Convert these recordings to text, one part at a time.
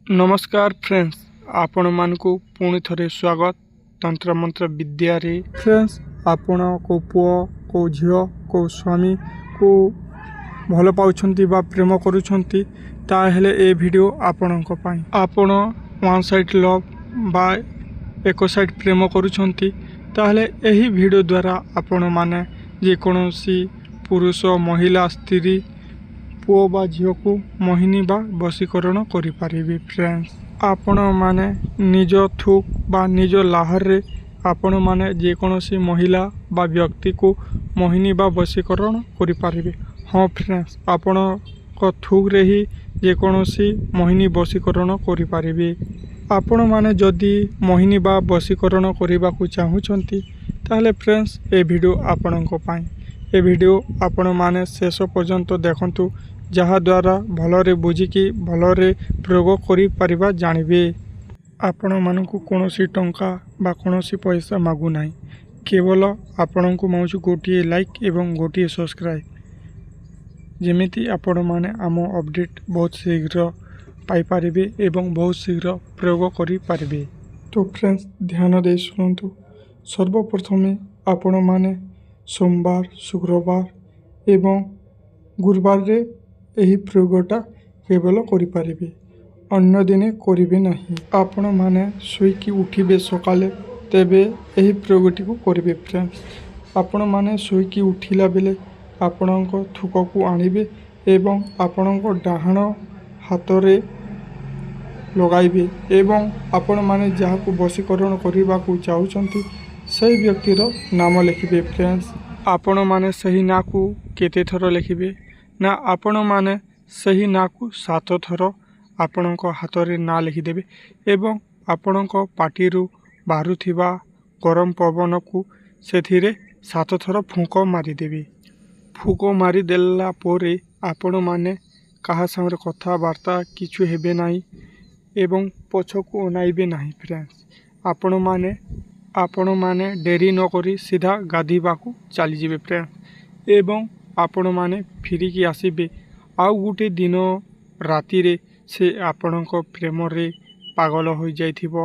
नमस्कार फ्रेंड्स, आपण मानकु पुणी थरे स्वागत तंत्र मंत्र विद्या रे। फ्रेंड्स, आपण को पुओ को झियो को स्वामी को भल पाउछंती बा प्रेम करूछंती ताहेले ए वीडियो आपणक पाई। आपण वन साइड लव बा एक साइड प्रेम करूछंती ताहेले एही वीडियो द्वारा आपण माने जे कोनोसी पुरुष महिला स्त्री पुओ बा झियो को मोहिनी बा बशीकरण करिपारिबे। फ्रेंड्स, आपण माने निज थुक बा निज लाहर रे आपण माने जे कोनोसी महिला बा व्यक्ति को मोहिनी बा बशीकरण करिपारिबे। हाँ फ्रेंड्स, आपण को थुक रे ही जे कोनोसी मोहिनी बशीकरण करिपारिबे। आपण माने जदि मोहिनी बा बशीकरण करिबा को चाहुचंती ताहले फ्रेंड्स ए वीडियो आपणक पाई। ए वीडियो आपण माने शेष पर्यंत देखंतु जहा द्वारा भलरे बुझिकी भलरे प्रयोग करि परिबा जानिबे। आपण मानकु कोनोसी टंका बा कोनोसी पैसा मागु नाही, केवल आपणकु माउछु गोटिए लाइक एवं गोटिए सब्सक्राइब, जेमिति आपण माने आम अपडेट बहुत शीघ्र पाई पारिबे एवं बहुत शीघ्र प्रयोग करि पारिबे। तो फ्रेंड्स, ध्यान दे सुनंतु। सर्वप्रथमे आपण माने सोमवार, शुक्रवार एवं गुरुवार रे एही प्रयोगटा केवल करिपारिबे, अन्य दिने करिबे नाही। आपण माने सोईकी उठिबे सकाले तेबे एही प्रयोगटी को करिबे। फ्रेंड्स, आपण माने सोईकी उठिला बेले आपणको थुककु आनिबे एवं आपणको डाहाण हातरे लगाइबे एवं आपण माने जाहाकु बशीकरण करिबाकु चाहुचंती सही व्यक्तिर नाम लिखिबे। फ्रेंड्स, आपण माने सही ना को केते थर लिखिबे ना आपण माने सही ना को 7 थर आपणको हातरे ना लिखिदेबे एवं आपणको पाटिरु बारुथिबा गरम पवन को सेथिरे 7 थर फुंक मारिदेबे। फुंक मारि देला पोरे आपण माने काहा संगे कथाबार्ता किछु हेबे नाही एवं पछकु अनाइबे नाही। फ्रेंड्स, आपण माने डेरी न करी सीधा गाधीबाकू चली जिबे। फ्रेंड्स, एवं आपण माने फिरिकी आसीबे आउ गुटे दिन राति रे से आपणको प्रेम रे पागल हो जाइथिबो,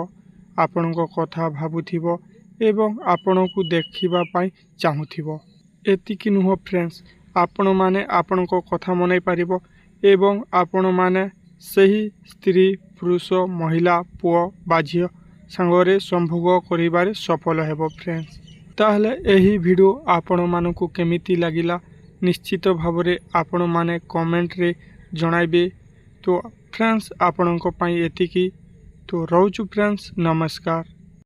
आपणको कथा भाबुथिबो एवं आपणको देखिबा पाई चाहुथिबो। एतिकी नुह फ्रेंड्स, आपण माने आपणको कथा मनाई पारिबो एवं आपण माने सही स्त्री पुरुष महिला पुओ बा झियो संगरे संभोग करिबारे सफल हेबो। फ्रेंड्स, ताहले एही वीडियो आपण मानकु केमिति लागिला निश्चित भावरे आपण माने कमेंट रे जणाइबे। तो फ्रेंड्स, आपणको पाई एतिकी। तो रहउछु फ्रेंड्स, नमस्कार।